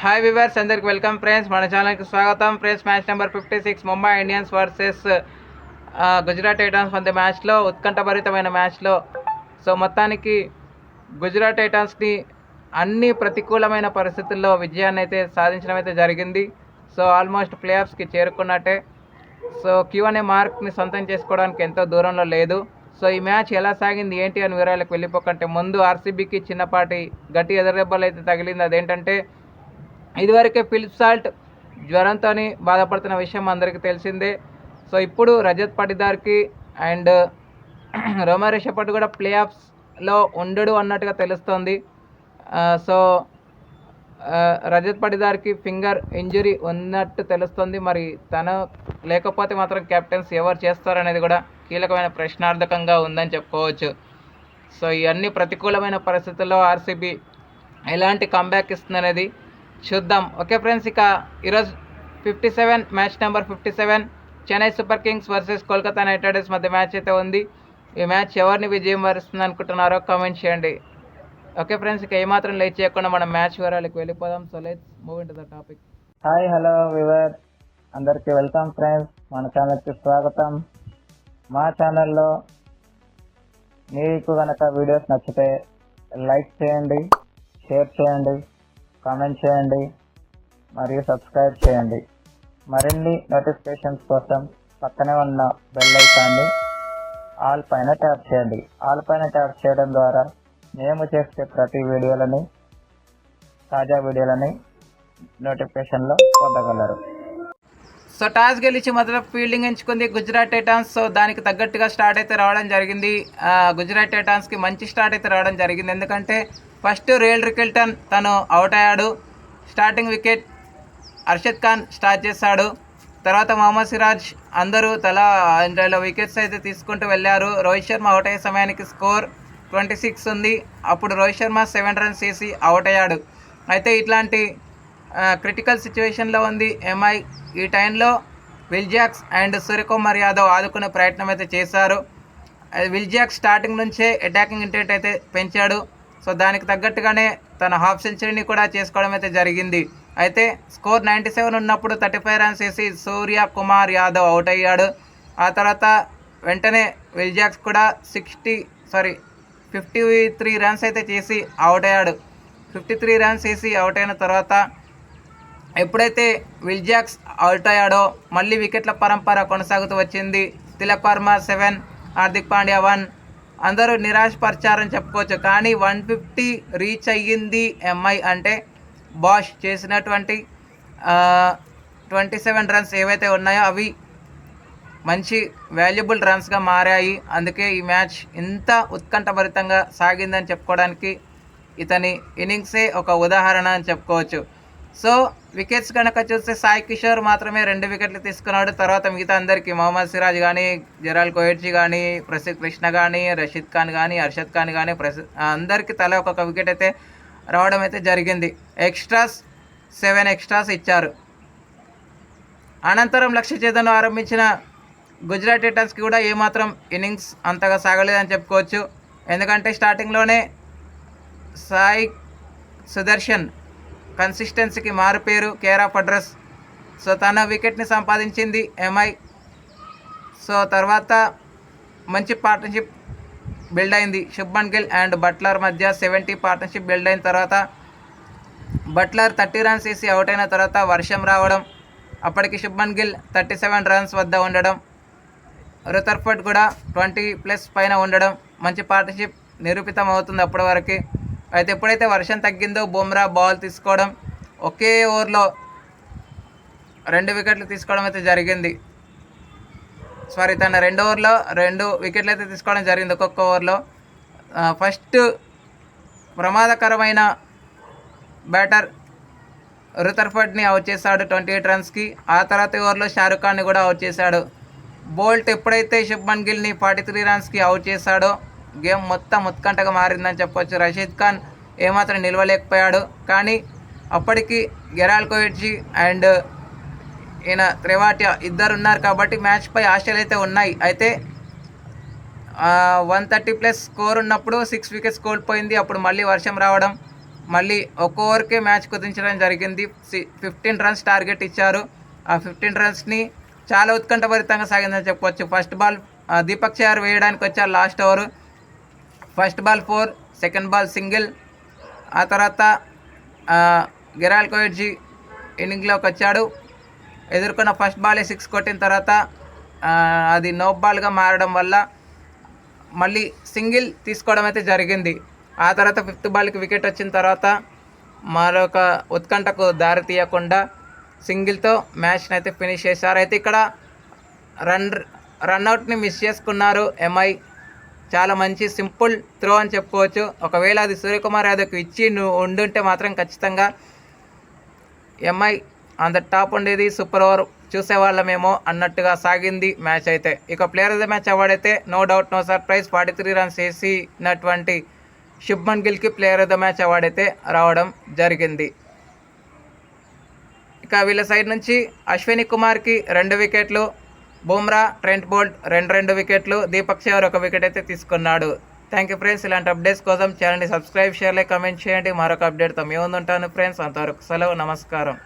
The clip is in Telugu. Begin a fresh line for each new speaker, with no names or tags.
హాయ్ వివర్స్, అందరికి వెల్కమ్ ఫ్రెండ్స్. మన ఛానల్కి స్వాగతం friends. Match number 56 Mumbai Indians versus Gujarat Titans మధ్య మ్యాచ్లో, ఉత్కంఠభరితమైన మ్యాచ్లో మొత్తానికి గుజరాత్ టైటాన్స్ని అన్ని ప్రతికూలమైన పరిస్థితుల్లో విజయాన్ని అయితే సాధించడం అయితే జరిగింది. Almost play ఆఫ్స్కి చేరుకున్నట్టే. Q&A మార్క్ని సొంతం చేసుకోవడానికి ఎంతో దూరంలో లేదు. ఈ మ్యాచ్ ఎలా సాగింది ఏంటి అని వివరాలకు వెళ్ళిపోకంటే ముందు ఆర్సీబీకి చిన్నపాటి గట్టి ఎదురుదెబ్బలు అయితే తగిలింది. అదేంటంటే, ఇదివరకే ఫిలిప్ సాల్ట్ జ్వరంతో బాధపడుతున్న విషయం అందరికీ తెలిసిందే. ఇప్పుడు రజత్ పటిదార్కి అండ్ రోమర్ షెపర్డ్ కూడా ప్లే ఆఫ్స్లో ఉండడు అన్నట్టుగా తెలుస్తోంది. రజత్ పటిదార్కి ఫింగర్ ఇంజరీ ఉన్నట్టు తెలుస్తుంది. మరి తను లేకపోతే మాత్రం కెప్టెన్స్ ఎవరు చేస్తారనేది కూడా కీలకమైన ప్రశ్నార్థకంగా ఉందని చెప్పుకోవచ్చు. ఇవన్నీ ప్రతికూలమైన పరిస్థితుల్లో ఆర్సీబీ ఎలాంటి కంబ్యాక్ ఇస్తుందనేది చూద్దాం. ఓకే ఫ్రెండ్స్, ఇక ఈరోజు 57 match number 57 Chennai super Kings versus Kolkata night riders మధ్య మ్యాచ్ అయితే ఉంది. ఈ మ్యాచ్ ఎవరిని విజయం వరిస్తుంది అనుకుంటున్నారో కామెంట్ చేయండి. ఓకే ఫ్రెండ్స్, ఇక ఏమాత్రం లేట్ చేయకుండా మనం మ్యాచ్ వివరాలకు వెళ్ళిపోదాం. Let's move into the topic.
Hi, hello we were, అందరికీ వెల్కమ్ ఫ్రెండ్స్. మన ఛానల్కి స్వాగతం. మా ఛానల్లో మీకు కనుక వీడియోస్ నచ్చితే లైక్ చేయండి, షేర్ చేయండి, కామెంట్ చేయండి మరియు సబ్స్క్రైబ్ చేయండి. మరిన్ని నోటిఫికేషన్స్ కోసం పక్కనే ఉన్న బెల్ ఐకాన్ని ఆల్ పైన ట్యాప్ చేయండి. ఆల్ పైన ట్యాప్ చేయడం ద్వారా మేము చేసే ప్రతి వీడియోలని, తాజా వీడియోలని నోటిఫికేషన్లో పొందగలరు.
టాస్ గెలిచి మొదట ఫీల్డింగ్ ఎంచుకుంది గుజరాత్ టైటాన్స్. దానికి తగ్గట్టుగా స్టార్ట్ అయితే రావడం జరిగింది. గుజరాత్ టైటాన్స్కి మంచి స్టార్ట్ అయితే రావడం జరిగింది. ఎందుకంటే ఫస్ట్ రియల్ రికెల్టన్ తను అవుట్ అయ్యాడు. Starting wicket Arshad Khan start చేశాడు. తర్వాత మొహమ్మద్ సిరాజ్ అందరూ తలా 2 వికెట్స్ అయితే తీసుకుంటూ వెళ్ళారు. రోహిత్ శర్మ అవుట్ అయ్యే సమయానికి స్కోర్ 26 ఉంది. అప్పుడు రోహిత్ శర్మ 7 రన్స్ చేసి అవుట్ అయ్యాడు. అయితే ఇట్లాంటి క్రిటికల్ సిచ్యువేషన్లో ఉంది ఎంఐ. ఈ టైంలో Will Jacks and Suryakumar Yadav ఆదుకునే ప్రయత్నం అయితే చేశారు. విల్ జాక్స్ స్టార్టింగ్ నుంచే అటాకింగ్ ఇంటెంట్ అయితే పెంచాడు. దానికి తగ్గట్టుగానే తన హాఫ్ సెంచరీని కూడా చేసుకోవడం అయితే జరిగింది. అయితే స్కోర్ 97 ఉన్నప్పుడు 35 రన్స్ వేసి సూర్యకుమార్ యాదవ్ అవుట్ అయ్యాడు. ఆ తర్వాత వెంటనే విల్ జాక్స్ కూడా 53 రన్స్ అయితే చేసి అవుట్ అయ్యాడు. 53 రన్స్ వేసి అవుట్ అయిన తర్వాత ఎప్పుడైతే విల్ జాక్స్ అవుట్ అయ్యాడో మళ్ళీ వికెట్ల పరంపర కొనసాగుతూ వచ్చింది. తిలక్ వర్మ 7, హార్దిక్ పాండ్యా 1. అందరూ నిరాశపరిచారని చెప్పుకోవచ్చు. కానీ 150 రీచ్ అయ్యింది ఎంఐ అంటే బాష్ చేసినటువంటి 27 రన్స్ ఏవైతే ఉన్నాయో అవి మంచి వాల్యుబుల్ రన్స్గా మారాయి. అందుకే ఈ మ్యాచ్ ఇంత ఉత్కంఠభరితంగా సాగిందని చెప్పుకోవడానికి ఇతని ఇన్నింగ్సే ఒక ఉదాహరణ అని చెప్పుకోవచ్చు. వికెట్స్ కనుక చూస్తే సాయి కిషోర్ మాత్రమే 2 వికెట్లు తీసుకున్నాడు. తర్వాత మిగతా అందరికీ మొహమ్మద్ సిరాజ్ కానీ, జెరాల్ కోహెట్జీ కానీ, ప్రసిద్ధ్ కృష్ణ కానీ, రషీద్ ఖాన్ కానీ, అర్షద్ ఖాన్ కానీ అందరికీ తల ఒక్కొక్క వికెట్ అయితే రావడం అయితే జరిగింది. 7 ఎక్స్ట్రాస్ ఇచ్చారు. అనంతరం లక్ష్య ఛేదనను ఆరంభించిన గుజరాత్ టైటాన్స్కి కూడా ఏమాత్రం ఇన్నింగ్స్ అంతగా సాగలేదని చెప్పుకోవచ్చు. ఎందుకంటే స్టార్టింగ్లోనే సాయి సుదర్శన్ కన్సిస్టెన్సీకి మారుపేరు, కేర్ ఆఫ్ అడ్రస్. తన వికెట్ని సంపాదించింది ఎంఐ. తర్వాత మంచి పార్ట్నర్షిప్ బిల్డ్ అయింది శుభ్మన్ గిల్ అండ్ బట్లర్ మధ్య. 70 పార్ట్నర్షిప్ బిల్డ్ అయిన తర్వాత బట్లర్ 30 రన్స్ వేసి అవుట్ అయిన తర్వాత వర్షం రావడం, అప్పటికి శుభ్మన్ గిల్ 37 రన్స్ వద్ద ఉండడం, రుతర్ఫర్డ్ కూడా 20+ పైన ఉండడం, మంచి పార్ట్నర్షిప్ నిరూపితం అవుతుంది అప్పటి వరకు. అయితే ఎప్పుడైతే వర్షం తగ్గిందో బుమ్రా బాల్ తీసుకోవడం, ఒకే ఓవర్లో 2 వికెట్లు తీసుకోవడం అయితే జరిగింది. తన 2 ఓవర్లో 2 వికెట్లు అయితే తీసుకోవడం జరిగింది ఒక్కొక్క ఓవర్లో. ఫస్ట్ ప్రమాదకరమైన బ్యాటర్ రుతర్ఫర్డ్ని అవుట్ చేశాడు 28 రన్స్కి. ఆ తర్వాత ఓవర్లో షారుఖ్ ఖాన్ని కూడా అవుట్ చేశాడు. బోల్ట్ ఎప్పుడైతే శుభ్మన్ గిల్ని 43 రన్స్కి అవుట్ చేశాడో గేమ్ మొత్తం ఉత్కంఠగా మారిందని చెప్పొచ్చు. రషీద్ ఖాన్ ఏమాత్రం నిలవలేకపోయాడు. కానీ అప్పటికి జెరాల్ కోహెట్జీ అండ్ ఈయన త్రివాటియా ఇద్దరు ఉన్నారు కాబట్టి మ్యాచ్పై ఆశలు అయితే ఉన్నాయి. అయితే 130+ స్కోర్ ఉన్నప్పుడు 6 వికెట్స్ కోల్పోయింది. అప్పుడు మళ్ళీ వర్షం రావడం, మళ్ళీ ఒక్క ఓవర్కే మ్యాచ్ కుదించడం జరిగింది. 15 రన్స్ టార్గెట్ ఇచ్చారు. ఆ 15 రన్స్ని చాలా ఉత్కంఠభరితంగా సాగిందని చెప్పుకోవచ్చు. ఫస్ట్ బాల్ దీపక్ చహర్ వేయడానికి వచ్చారు last over. First ball 4, second ball single. ఆ తర్వాత గెరాల్ కోయిడ్జీ ఇన్నింగ్లోకి వచ్చాడు. ఎదుర్కొన్న ఫస్ట్ బాలే 6 కొట్టిన తర్వాత అది నో బాల్గా మారడం వల్ల మళ్ళీ సింగిల్ తీసుకోవడం అయితే జరిగింది. ఆ తర్వాత 5th బాల్కి వికెట్ వచ్చిన తర్వాత మరొక ఉత్కంఠకు దారి తీయకుండా సింగిల్తో మ్యాచ్ని అయితే ఫినిష్ చేశారు. అయితే ఇక్కడ రన్అట్ని మిస్ చేసుకున్నారు ఎంఐ. చాలా మంచి సింపుల్ త్రో అని చెప్పుకోవచ్చు. ఒకవేళ అది సూర్యకుమార్ యాదవ్కి ఇచ్చి ఉండుంటే మాత్రం ఖచ్చితంగా ఎంఐ ఆన్ ద టాప్ ఉండేది, సూపర్ ఓవర్ చూసేవాళ్ళమేమో అన్నట్టుగా సాగింది మ్యాచ్ అయితే. ఇక player of the match award అయితే no doubt no surprise 43 runs వేసినటువంటి శుభ్మన్ గిల్కి player of the match award అయితే రావడం జరిగింది. ఇక వీళ్ళ సైడ్ నుంచి అశ్విని కుమార్కి 2 వికెట్లు, బుమ్రా, ట్రెంట్ బోల్ట్ 2 వికెట్లు, దీపక్ చహర్ 1 వికెట్ అయితే తీసుకున్నాడు. Thank you friends. ఇలాంటి అప్డేట్స్ కోసం ఛానల్ని సబ్స్క్రైబ్, షేర్, లైక్, కమెంట్ చేయండి. మరొక అప్డేట్తో మీ ముందు ఉంటాను ఫ్రెండ్స్. అంతవరకు సెలవు, నమస్కారం.